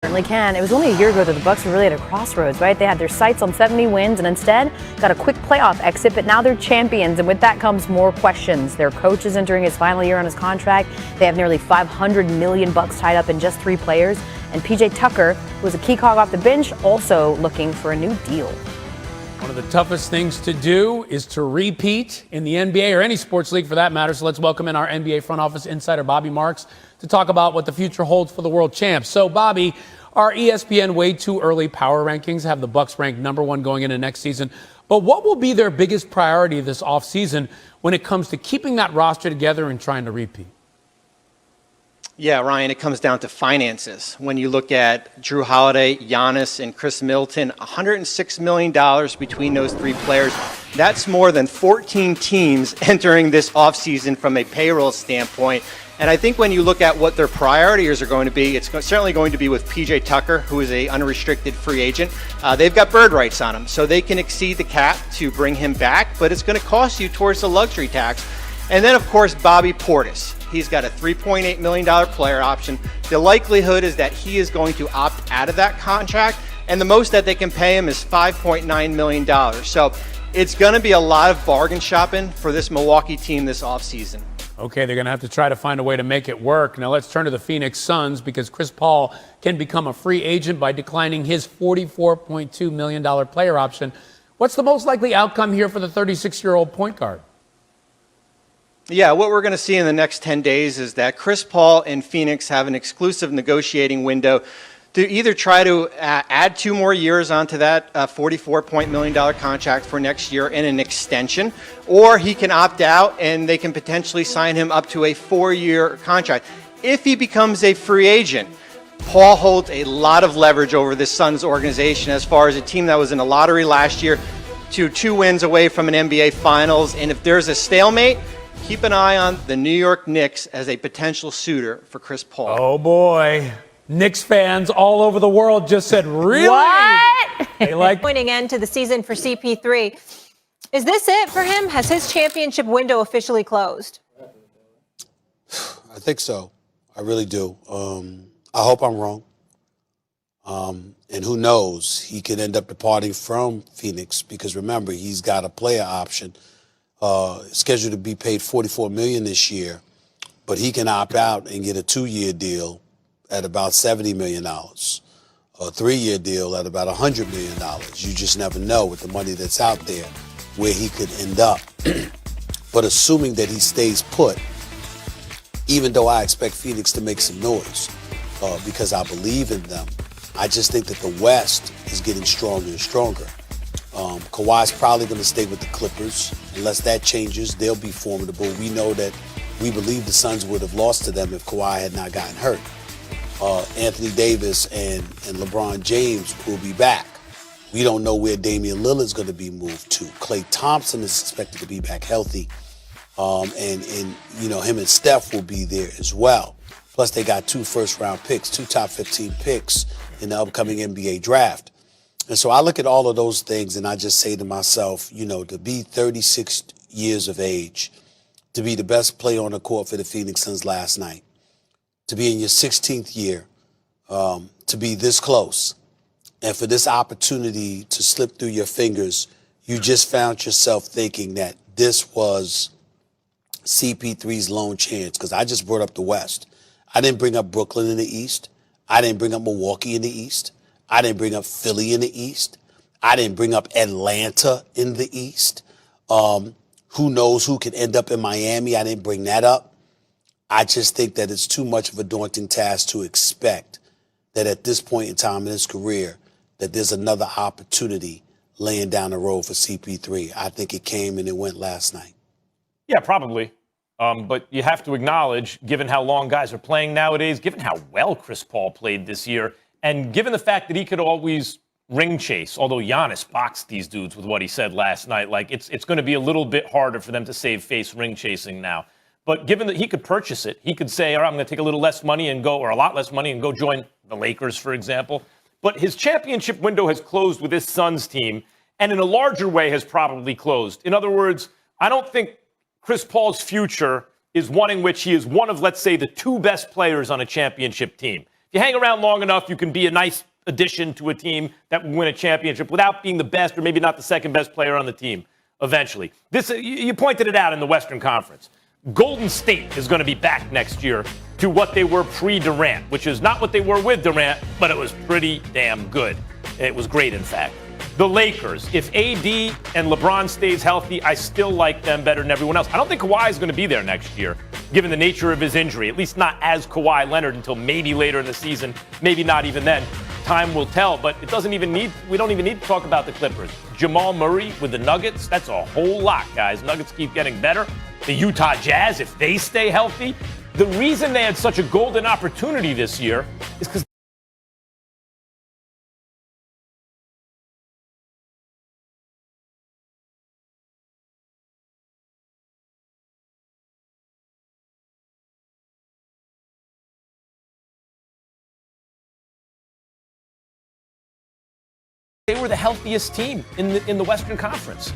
Certainly can. It was only a year ago that the Bucks were really at a crossroads, right? They had their sights on 70 wins and instead got a quick playoff exit, but now they're champions, and with that comes more questions. Their coach is entering his final year on his contract. They have nearly $500 million tied up in just 3 players, and PJ Tucker, who was a key cog off the bench, also looking for a new deal. One of the toughest things to do is to repeat in the NBA or any sports league for that matter. So let's welcome in our NBA front office insider, Bobby Marks, to talk about what the future holds for the world champs. So, Bobby, our ESPN way too early power rankings have the Bucks ranked number 1 going into next season. But what will be their biggest priority this offseason when it comes to keeping that roster together and trying to repeat? Yeah, Ryan, it comes down to finances. When you look at Drew Holiday, Giannis, and Chris Middleton, $106 million between those 3 players. That's more than 14 teams entering this offseason from a payroll standpoint. And I think when you look at what their priorities are going to be, it's certainly going to be with PJ Tucker, who is an unrestricted free agent. They've got bird rights on him, so they can exceed the cap to bring him back, but it's going to cost you towards the luxury tax. And then, of course, Bobby Portis. He's got a $3.8 million player option. The likelihood is that he is going to opt out of that contract, and the most that they can pay him is $5.9 million. So it's going to be a lot of bargain shopping for this Milwaukee team this offseason. Okay, they're going to have to try to find a way to make it work. Now let's turn to the Phoenix Suns because Chris Paul can become a free agent by declining his $44.2 million player option. What's the most likely outcome here for the 36-year-old point guard? Yeah, what we're going to see in the next 10 days is that Chris Paul and Phoenix have an exclusive negotiating window to either try to add 2 more years onto that $44 million contract for next year in an extension, or he can opt out and they can potentially sign him up to a 4-year contract. If he becomes a free agent, Paul holds a lot of leverage over this Suns organization as far as a team that was in the lottery last year to 2 wins away from an NBA Finals. And if there's a stalemate, keep an eye on the New York Knicks as a potential suitor for Chris Paul. Oh, boy. Knicks fans all over the world just said, really? What? They like Pointing end to the season for CP3. Is this it for him? Has his championship window officially closed? I think so. I really do. I hope I'm wrong. And who knows? He could end up departing from Phoenix because, remember, he's got a player option scheduled to be paid $44 million this year, but he can opt out and get a 2-year deal at about $70 million, a 3-year deal at about $100 million. You just never know with the money that's out there where he could end up. But assuming that he stays put, even though I expect Phoenix to make some noise because I believe in them, I just think that the West is getting stronger and stronger. Kawhi's probably going to stay with the Clippers. Unless that changes, they'll be formidable. We know that we believe the Suns would have lost to them if Kawhi had not gotten hurt. Anthony Davis and LeBron James will be back. We don't know where Damian Lillard's going to be moved to. Klay Thompson is expected to be back healthy. And you know, him and Steph will be there as well. Plus, they got 2 first-round picks, 2 top 15 picks in the upcoming NBA draft. And so I look at all of those things and I just say to myself, you know, to be 36 years of age, to be the best player on the court for the Phoenix Suns last night, to be in your 16th year, to be this close, and for this opportunity to slip through your fingers, you just found yourself thinking that this was CP3's lone chance. Because I just brought up the West. I didn't bring up Brooklyn in the East. I didn't bring up Milwaukee in the East. I didn't bring up Philly in the East. I didn't bring up Atlanta in the East. Who knows who could end up in Miami? I didn't bring that up. I just think that it's too much of a daunting task to expect that at this point in time in his career that there's another opportunity laying down the road for CP3. I think it came and it went last night. Yeah, probably. But you have to acknowledge, given how long guys are playing nowadays, given how well Chris Paul played this year, and given the fact that he could always ring chase, although Giannis boxed these dudes with what he said last night, like it's going to be a little bit harder for them to save face ring chasing now. But given that he could purchase it, he could say, all right, I'm going to take a little less money and go, or a lot less money and go join the Lakers, for example. But his championship window has closed with this Suns team, and in a larger way has probably closed. In other words, I don't think Chris Paul's future is one in which he is one of, let's say, the 2 best players on a championship team. If you hang around long enough, you can be a nice addition to a team that will win a championship without being the best or maybe not the second best player on the team eventually. You pointed it out in the Western Conference. Golden State is going to be back next year to what they were pre-Durant, which is not what they were with Durant, but it was pretty damn good. It was great, in fact. The Lakers, if AD and LeBron stays healthy, I still like them better than everyone else. I don't think Kawhi is going to be there next year, given the nature of his injury, at least not as Kawhi Leonard until maybe later in the season, maybe not even then. Time will tell, but we don't even need to talk about the Clippers. Jamal Murray with the Nuggets, that's a whole lot, guys. Nuggets keep getting better. The Utah Jazz, if they stay healthy. The reason they had such a golden opportunity this year is because they were the healthiest team in the Western Conference.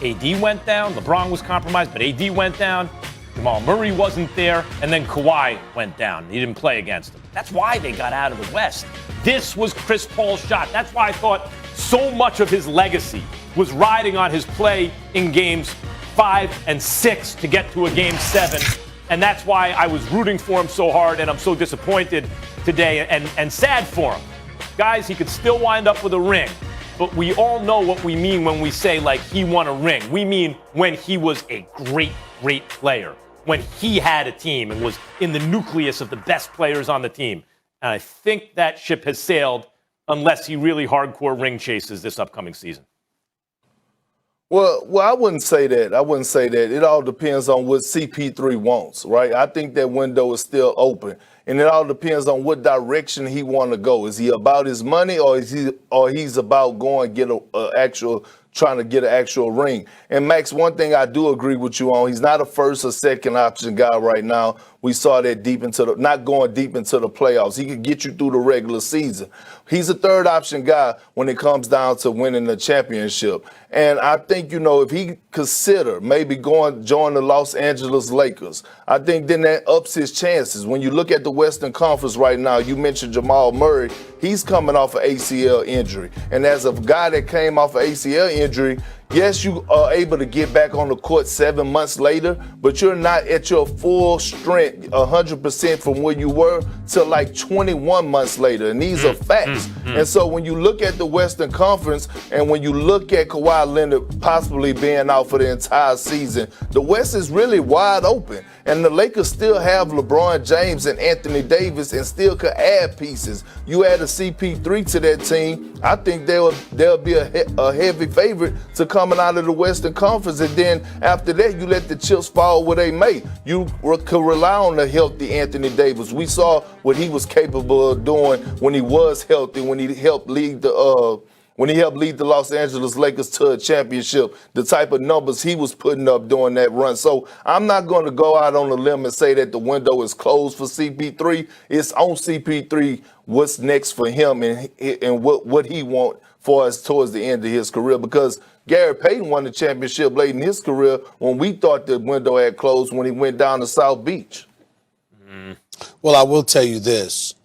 AD went down, LeBron was compromised, but AD went down, Jamal Murray wasn't there, and then Kawhi went down. He didn't play against them. That's why they got out of the West. This was Chris Paul's shot. That's why I thought so much of his legacy was riding on his play in games 5 and 6 to get to a game 7. And that's why I was rooting for him so hard, and I'm so disappointed today and sad for him. Guys, he could still wind up with a ring. But we all know what we mean when we say, like, he won a ring. We mean when he was a great, great player. When he had a team and was in the nucleus of the best players on the team. And I think that ship has sailed unless he really hardcore ring chases this upcoming season. Well, I wouldn't say that. It all depends on what CP3 wants, right? I think that window is still open. And it all depends on what direction he want to go. Is he about his money, or he's about going get trying to get an actual ring? And Max, one thing I do agree with you on, he's not a first or second option guy right now. We saw that not going deep into the playoffs. He could get you through the regular season. He's a third option guy when it comes down to winning the championship. And I think, if he consider maybe join the Los Angeles Lakers, I think then that ups his chances. When you look at the Western Conference right now, you mentioned Jamal Murray. He's coming off an ACL injury. And as a guy that came off an ACL injury, yes, you are able to get back on the court 7 months later, but you're not at your full strength 100% from where you were till like 21 months later. And these are facts. And so when you look at the Western Conference and when you look at Kawhi Leonard possibly being out for the entire season, the West is really wide open. And the Lakers still have LeBron James and Anthony Davis and still could add pieces. You add a CP3 to that team, I think they'll be a heavy favorite to coming out of the Western Conference. And then after that, you let the chips fall where they may. You could rely on the healthy Anthony Davis. We saw what he was capable of doing when he was healthy, when he helped lead the Los Angeles Lakers to a championship, the type of numbers he was putting up during that run. So I'm not going to go out on a limb and say that the window is closed for CP3. It's on CP3 what's next for him and what he wants for us towards the end of his career, because Gary Payton won the championship late in his career when we thought the window had closed when he went down to South Beach. Well, I will tell you this.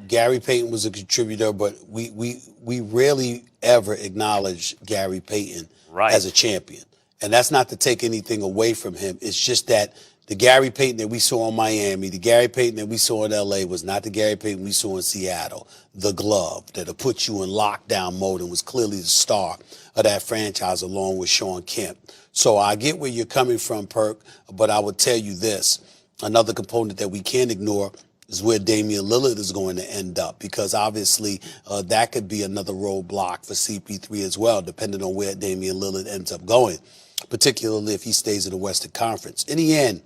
Gary Payton was a contributor, but we rarely ever acknowledge Gary Payton as a champion. And that's not to take anything away from him. It's just that the Gary Payton that we saw in Miami, the Gary Payton that we saw in L.A. was not the Gary Payton we saw in Seattle. The glove that'll put you in lockdown mode and was clearly the star of that franchise along with Sean Kemp. So I get where you're coming from, Perk, but I would tell you this. Another component that we can't ignore is where Damian Lillard is going to end up, because obviously that could be another roadblock for CP3 as well, depending on where Damian Lillard ends up going, particularly if he stays in the Western Conference. In the end,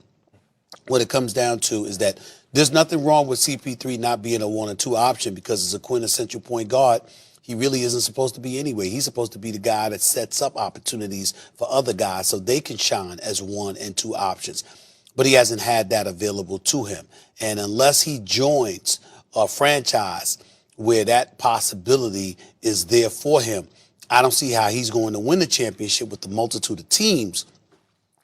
what it comes down to is that there's nothing wrong with CP3 not being a 1 or 2 option, because as a quintessential point guard, he really isn't supposed to be anyway. He's supposed to be the guy that sets up opportunities for other guys so they can shine as 1 and 2 options. But he hasn't had that available to him. And unless he joins a franchise where that possibility is there for him, I don't see how he's going to win the championship with the multitude of teams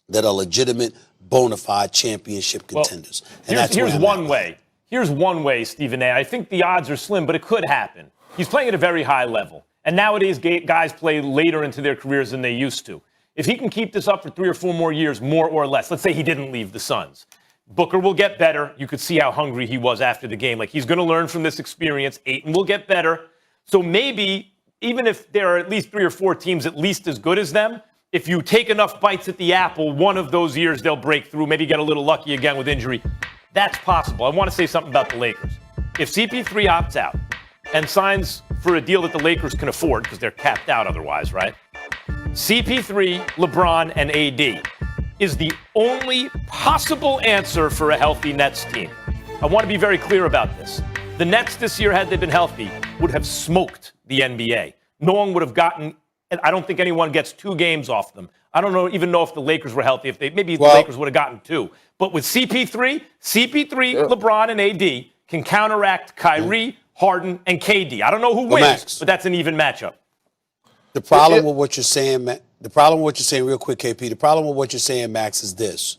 that are legitimate, bona fide championship contenders. Well, here's one way. Here's one way, Stephen A. I think the odds are slim, but it could happen. He's playing at a very high level. And nowadays, guys play later into their careers than they used to. If he can keep this up for 3 or 4 more years, more or less, let's say he didn't leave the Suns, Booker will get better. You could see how hungry he was after the game. Like, he's going to learn from this experience. Ayton will get better. So maybe, even if there are at least 3 or 4 teams at least as good as them, if you take enough bites at the apple, one of those years they'll break through, maybe get a little lucky again with injury. That's possible. I want to say something about the Lakers. If CP3 opts out and signs for a deal that the Lakers can afford, because they're capped out otherwise, right? CP3, LeBron, and AD is the only possible answer for a healthy Nets team. I want to be very clear about this. The Nets this year, had they been healthy, would have smoked the NBA. No one would have gotten, and I don't think anyone gets 2 games off them. I don't even know if the Lakers were healthy. The Lakers would have gotten 2. But with CP3, LeBron, and AD can counteract Kyrie, Harden, and KD. I don't know who wins, Max, but that's an even matchup. The problem with what you're saying, real quick, KP, the problem with what you're saying, Max, is this.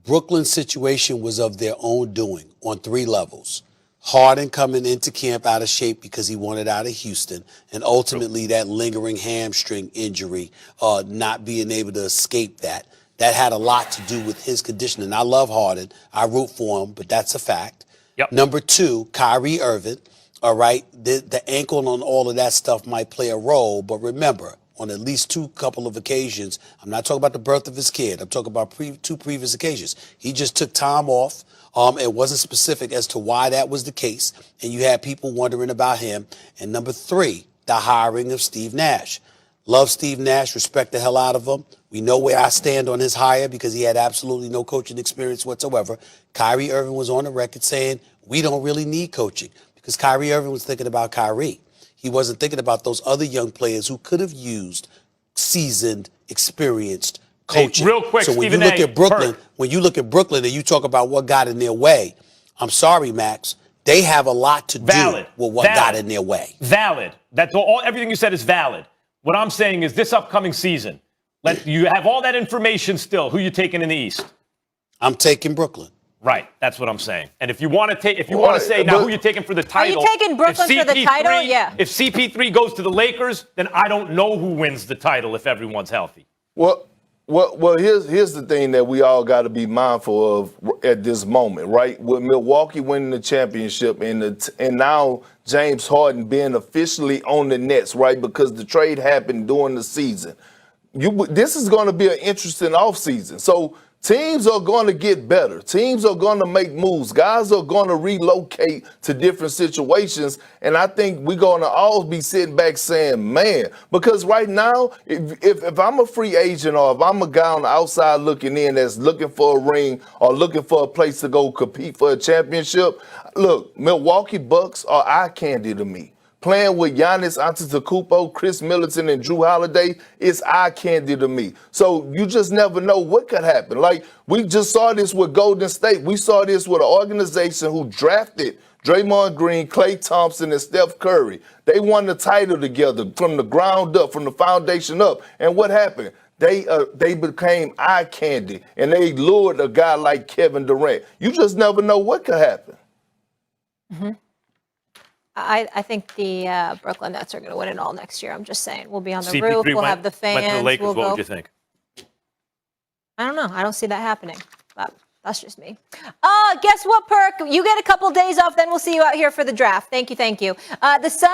Brooklyn's situation was of their own doing on 3 levels. Harden coming into camp out of shape because he wanted out of Houston, and ultimately that lingering hamstring injury, not being able to escape that. That had a lot to do with his conditioning. I love Harden. I root for him, but that's a fact. Yep. Number 2, Kyrie Irving. All right, the ankle on all of that stuff might play a role, but remember, on at least 2 couple of occasions, I'm not talking about the birth of his kid. I'm talking about 2 previous occasions. He just took time off. It wasn't specific as to why that was the case, and you had people wondering about him. And number 3, the hiring of Steve Nash. Love Steve Nash, respect the hell out of him. We know where I stand on his hire because he had absolutely no coaching experience whatsoever. Kyrie Irving was on the record saying, we don't really need coaching. Because Kyrie Irving was thinking about Kyrie. He wasn't thinking about those other young players who could have used seasoned, experienced coaching. Hey, real quick, so when Stephen you look A. at Brooklyn, and you talk about what got in their way, I'm sorry, Max, they have a lot to do with what got in their way. Valid. That's all. Everything you said is valid. What I'm saying is this upcoming season, you have all that information still. Who you taking in the East? I'm taking Brooklyn. Right, that's what I'm saying. And if you want to say now who you taking for the title? Are you taking Brooklyn for the title? Yeah. If CP3 goes to the Lakers, then I don't know who wins the title if everyone's healthy. Well, here's the thing that we all got to be mindful of at this moment, right? With Milwaukee winning the championship and now James Harden being officially on the Nets, right? Because the trade happened during the season. This is going to be an interesting offseason. So teams are going to get better. Teams are going to make moves. Guys are going to relocate to different situations. And I think we're going to all be sitting back saying, man, because right now, if I'm a free agent or if I'm a guy on the outside looking in that's looking for a ring or looking for a place to go compete for a championship, look, Milwaukee Bucks are eye candy to me. Playing with Giannis Antetokounmpo, Chris Middleton, and Drew Holiday is eye candy to me. So you just never know what could happen. Like, we just saw this with Golden State. We saw this with an organization who drafted Draymond Green, Klay Thompson, and Steph Curry. They won the title together from the ground up, from the foundation up. And what happened? They became eye candy, and they lured a guy like Kevin Durant. You just never know what could happen. Mm-hmm. I think the Brooklyn Nets are going to win it all next year. I'm just saying. We'll be on the roof. We'll have the fans. Went to the Lakers. We'll what would you think? I don't know. I don't see that happening. But that's just me. Guess what, Perk? You get a couple days off, then we'll see you out here for the draft. Thank you. The Sun.